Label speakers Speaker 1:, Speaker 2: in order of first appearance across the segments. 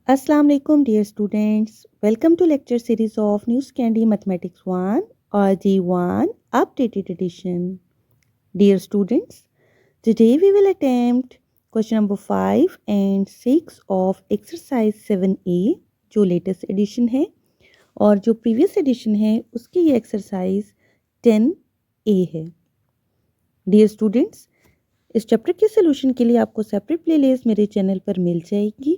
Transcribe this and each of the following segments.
Speaker 1: Assalamu alaikum dear students. Welcome to lecture series of News Candy Mathematics 1 or D1 updated edition. Dear students, today we will attempt question number 5 and 6 of exercise 7A जो latest edition है और जो previous edition है उसकी ये exercise 10A है. Dear students, इस chapter के सोल्यूशन के लिए आपको सेपरेट प्लेलिस्ट मेरे चैनल पर मिल जाएगी.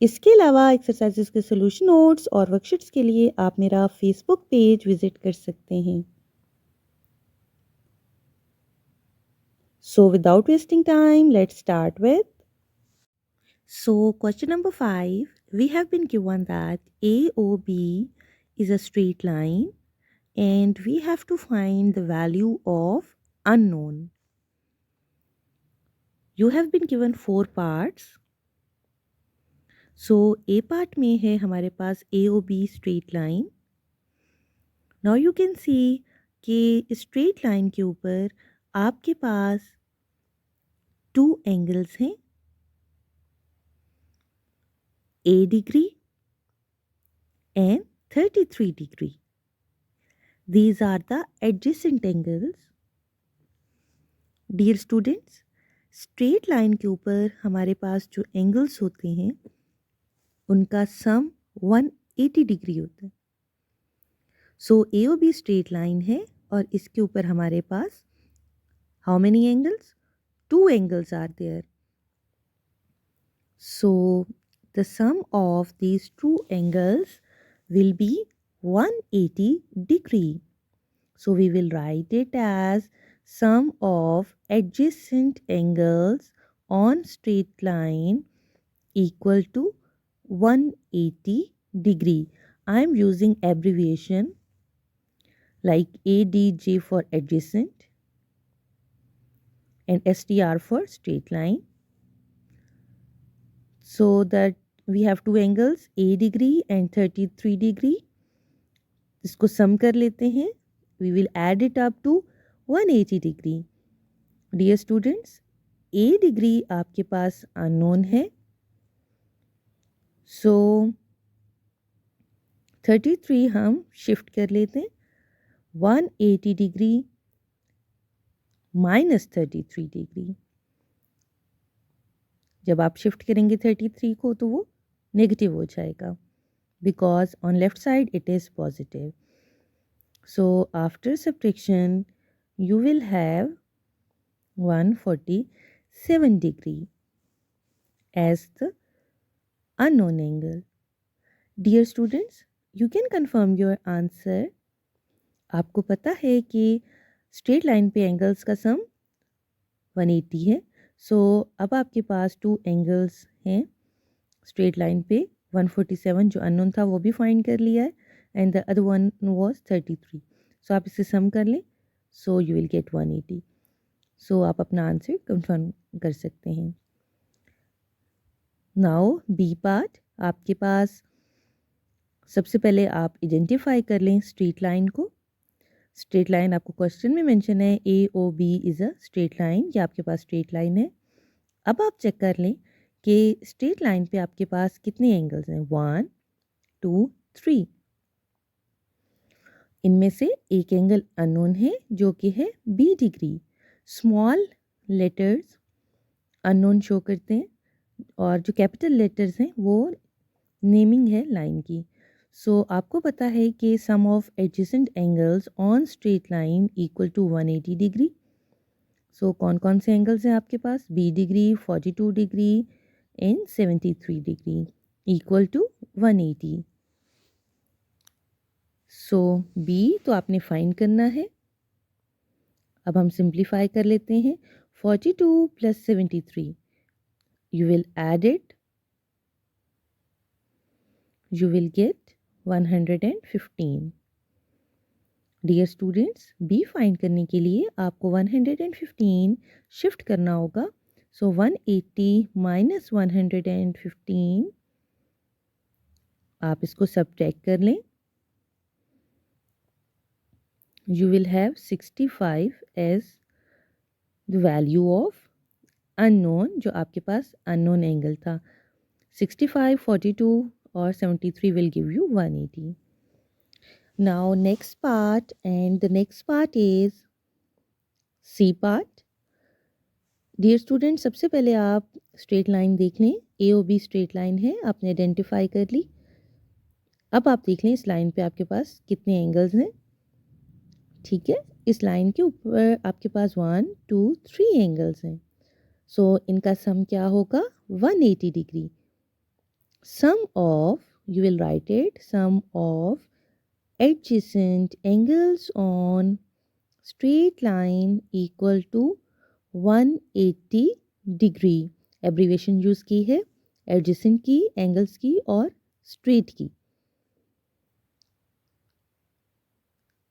Speaker 1: इसके अलावा एक्सरसाइजेस के सोल्यूशन नोट्स और वर्कशीट्स के लिए आप मेरा फेसबुक पेज विजिट कर सकते हैं. So without wasting time let's start with. So question number 5 we have been given that AOB is a straight line and we have to find the value of unknown. You have been given 4 parts. So A part में है हमारे पास AOB straight line. Now you can see कि straight line के ऊपर आपके पास 2 angles हैं, A degree and 33 degree. These are the adjacent angles. Dear students, straight line के ऊपर हमारे पास जो एंगल्स होते हैं उनका सम 180 डिग्री होता है. सो AOB स्ट्रेट लाइन है और इसके ऊपर हमारे पास how many angles? 2 angles are there. So the sum of these 2 angles will be 180 degree. So we will write it as sum of adjacent angles on straight line equal to 180 degree. I am using abbreviation like ADJ for adjacent and STR for straight line. So that we have 2 angles A degree and 33 degree. इसको सम कर लेते हैं. We will add it up to 180 degree. Dear students, A degree आपके पास unknown है. So 33 हम shift कर लेते हैं. 180 डिग्री माइनस 33 डिग्री. जब आप शिफ्ट करेंगे 33 को तो वो नेगेटिव हो जाएगा because on left side it is positive. So after subtraction you will have 147 degree as the unknown angle. Dear students, you can confirm your answer. आपको पता है कि स्ट्रेट लाइन पे एंगल्स का सम 180 है. सो अब आपके पास 2 एंगल्स हैं स्ट्रेट लाइन पे. 147 जो अननोन था वो भी फाइंड कर लिया है and the other one was 33. सो आप इसे सम कर लें. So you will get 180. So आप अपना आंसर कंफर्म कर सकते हैं. Now B part. आपके पास सबसे पहले आप आइडेंटिफाई कर लें स्ट्रेट लाइन को. स्ट्रेट लाइन आपको क्वेश्चन में मेंशन है AOB is a straight line. ये आपके पास स्ट्रेट लाइन है. अब आप चेक कर लें कि स्ट्रेट लाइन पे आपके पास कितने एंगल्स हैं. 1 2 3. इनमें से एक एंगल अननोन है जो कि है B degree. Small letters unknown show करते हैं और जो कैपिटल लेटर्स हैं वो नेमिंग है लाइन की. सो आपको पता है कि sum of adjacent angles on straight line equal to 180 degree. So कौन कौन से एंगल्स हैं आपके पास? B degree, 42 degree and 73 degree equal to 180. So B तो आपने फाइंड करना है. अब हम सिंप्लीफाई कर लेते हैं. 42 प्लस 73 you will add it, you will get 115. Dear students, B find करने के लिए आपको 115 शिफ्ट करना होगा. सो 180 माइनस 115 आप इसको सब्ट्रैक्ट कर लें. You will have 65 as the value of unknown जो आपके पास अननोन एंगल था. 65, 42 or 73 will give you 180. Now next part, and the next part is C part. Dear student, सबसे पहले आप स्ट्रेट लाइन देख लें. A O B straight line है, आपने आइडेंटिफाई कर ली. अब आप देख लें इस लाइन पे आपके पास कितने एंगल्स हैं. ठीक है, इस लाइन के ऊपर आपके पास 1, 2, 3 एंगल्स हैं. सो इनका सम क्या होगा? 180 degree. Sum of, you will write it, sum of adjacent angles on straight line equal to 180 degree. Abbreviation use की है एडजेसेंट की, एंगल्स की और स्ट्रेट की.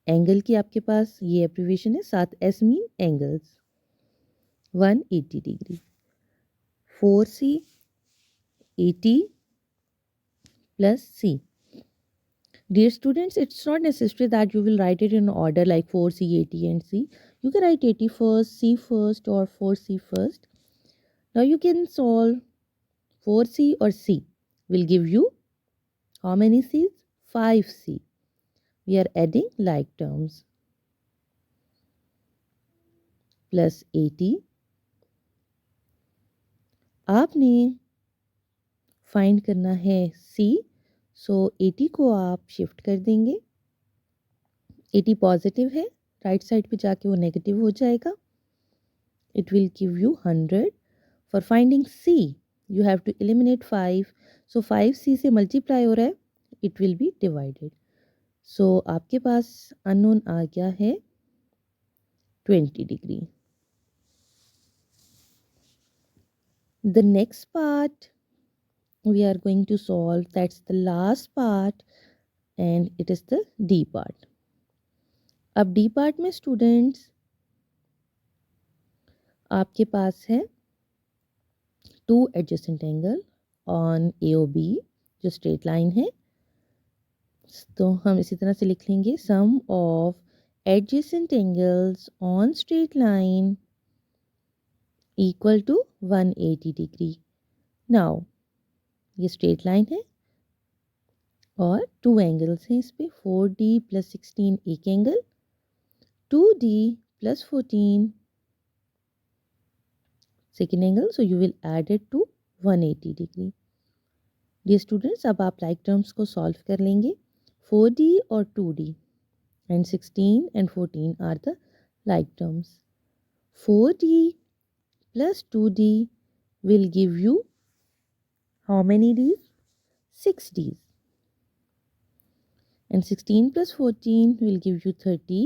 Speaker 1: एंगल की आपके पास ये एब्रीवेशन है, साथ S mean angles. 180 degree. 4C 80 plus C. Dear students, it's not necessary that you will write it in order like 4C, 80 and C. You can write 80 first, C first or 4C first. Now you can solve 4C or C will give you how many C's? 5C. We are adding like terms. Plus 80. आपने find करना है C. सो 80 को आप shift कर देंगे. 80 positive है, right side पे जाके वो नेगेटिव हो जाएगा. It will give you 100. For finding C you have to eliminate 5. So 5C से मल्टीप्लाई हो रहा है, it will be divided. So आपके पास अननोन आ गया है 20 degree. The next part we are going to solve, that's the last part, and it is the D part. अब D part में students आपके पास है 2 adjacent angle on AOB जो straight line है. तो हम इसी तरह से लिख लेंगे sum of adjacent angles on straight line equal to 180 degree. Now ये स्ट्रेट लाइन है और 2 एंगल्स हैं इस पे. 4D plus 16 एक angle, 2D plus 14 second angle. So you will add it to 180 degree. Dear students, अब आप लाइक टर्म्स को सॉल्व कर लेंगे. 4D और 2D and 16 and 14 are the like terms. 4D plus 2D will give you how many D's? 6 D's. And 16 plus 14 will give you 30.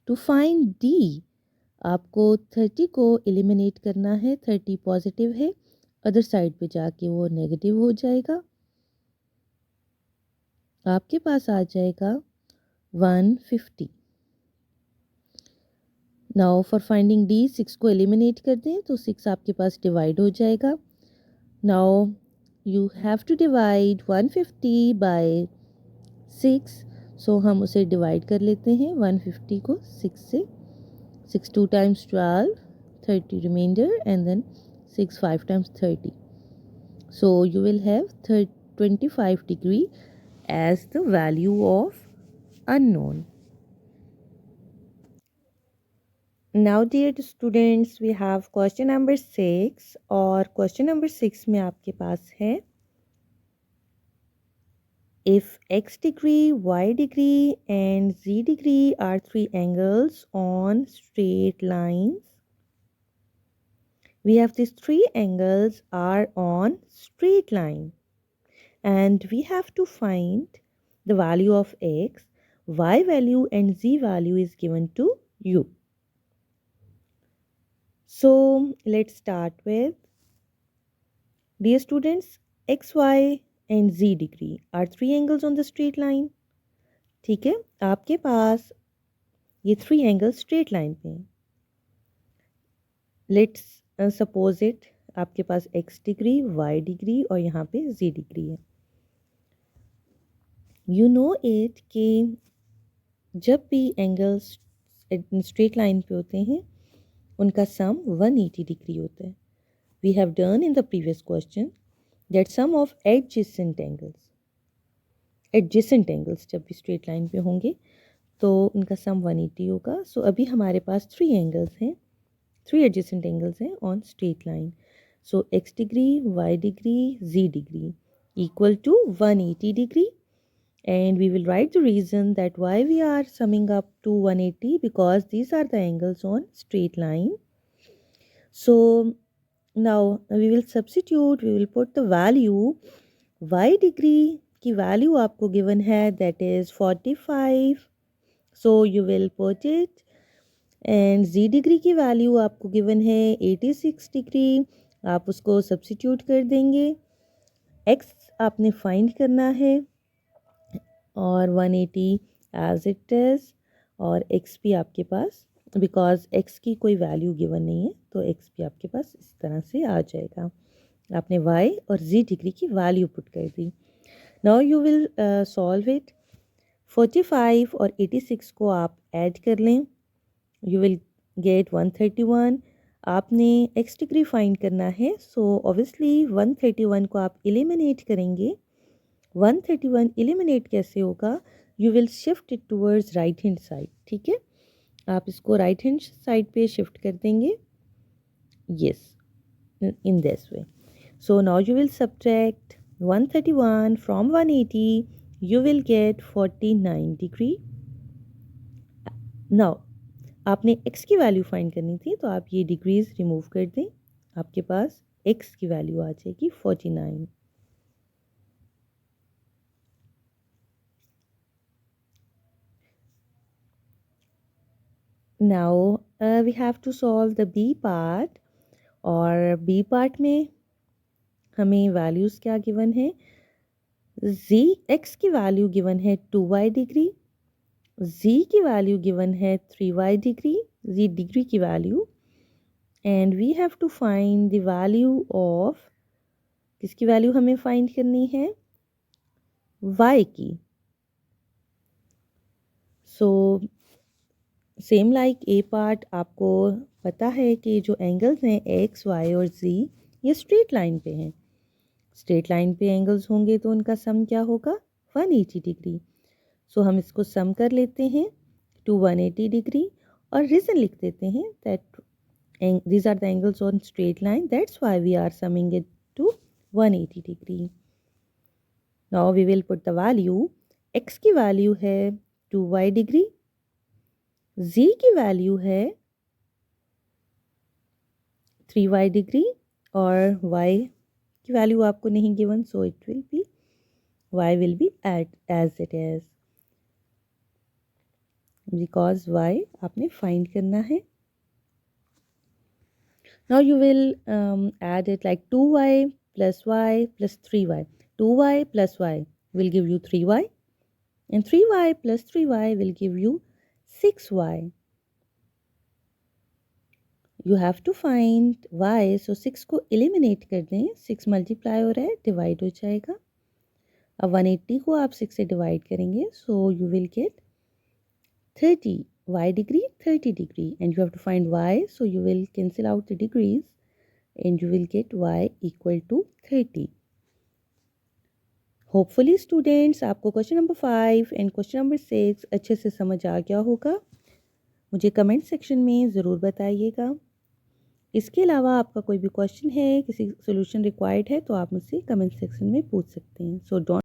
Speaker 1: To find D, आपको 30 को eliminate करना है. 30 पॉजिटिव है, other side पे जाके वो नेगेटिव हो जाएगा. आपके पास आ जाएगा 150. नाउ फॉर फाइंडिंग D, 6 को एलिमिनेट कर दें तो 6 आपके पास डिवाइड हो जाएगा. Now you have to divide 150 by 6. So हम उसे डिवाइड कर लेते हैं 150 को 6 से. 6 2 times 12, 30 remainder, and then 6 5 times 30. So you will have 25 degree as the value of unknown. Now dear students, we have question number 6 और question number 6 में आपके पास है if x degree, y degree and z degree are 3 angles on straight lines, we have these 3 angles are on straight line and we have to find the value of x, y value and z value is given to you. So let's start with, dear students, x, y and z degree are 3 angles on the straight line. ठीक है, आपके पास ये 3 angles straight line पे हैं. Let's suppose it, आपके पास x degree, y degree और यहाँ पे z डिग्री है. You know it कि जब भी एंगल्स स्ट्रेट लाइन पे होते हैं उनका सम 180 डिग्री होता है. We have done in the previous question. That sum of adjacent angles जब भी स्ट्रेट लाइन पे होंगे तो उनका सम 180 होगा. सो अभी हमारे पास 3 एंगल्स हैं, 3 एडजेसेंट एंगल्स हैं on straight line. So x degree, y degree, z degree equal to 180 degree. And we will write the reason that why we are summing up to 180, because these are the angles on straight line. So now we will substitute, we will put the value. Y degree की value आपको given है, that is 45, so you will put it. And z degree की value आपको given है 86 degree, आप उसको substitute कर देंगे. x आपने find करना है और 180 एज इट इज़, और x भी आपके पास, बिकॉज x की कोई वैल्यू गिवन नहीं है तो x भी आपके पास इस तरह से आ जाएगा. आपने y और z डिग्री की वैल्यू पुट कर दी. Now you will solve it. 45 और 86 को आप ऐड कर लें, यू विल गेट 131. आपने x डिग्री फाइंड करना है, सो ऑब्वियसली 131 को आप एलिमिनेट करेंगे. 131 एलिमिनेट कैसे होगा? You will shift it towards right hand side. ठीक है, आप इसको राइट हैंड साइड पे शिफ्ट कर देंगे. Yes, in this way. So now you will subtract 131 from 180, you will gate 49 degree. Now आपने x की वैल्यू फाइंड करनी थी, तो आप ये डिग्रीज रिमूव कर दें, आपके पास x की वैल्यू आ जाएगी 49. Now we have to solve the B part. और B part में हमें वैल्यूज़ क्या गिवन है? x की वैल्यू गिवन है 2y डिग्री, z की वैल्यू गिवन है 3y डिग्री, z डिग्री की value. And we have to find the value of, किसकी वैल्यू हमें फाइंड करनी है? y की. So same like A part, आपको पता है कि जो एंगल्स हैं x, y और z ये स्ट्रेट लाइन पे हैं. स्ट्रेट लाइन पे एंगल्स होंगे तो उनका सम क्या होगा? 180 डिग्री. सो हम इसको सम कर लेते हैं टू 180 डिग्री और रीज़न लिख देते हैं that these are the angles on straight line, that's why we are summing it to 180 degree. Now we will put the value. x की वैल्यू है 2y डिग्री, z की वैल्यू है 3y degree और y की value आपको नहीं given, so it will B y will be as it is, because y आपने find करना है. Now you will add it like 2y plus y plus 3y. 2y plus y will give you 3y, and 3y plus 3y will give you 6y. You have to find y, so 6 को eliminate कर दें. 6 multiply हो रहा है, divide हो जाएगा. अब 180 को आप 6 से डिवाइड करेंगे, so you will get 30 y degree, 30 degree, and you have to find y, so you will cancel out the degrees and you will get y equal to 30. Hopefully students आपको question number 5 and question number 6 अच्छे से समझ आ गया होगा. मुझे comment section में ज़रूर बताइएगा. इसके अलावा आपका कोई भी क्वेश्चन है, किसी सोल्यूशन रिक्वायर्ड है, तो आप मुझसे कमेंट सेक्शन में पूछ सकते हैं. So don't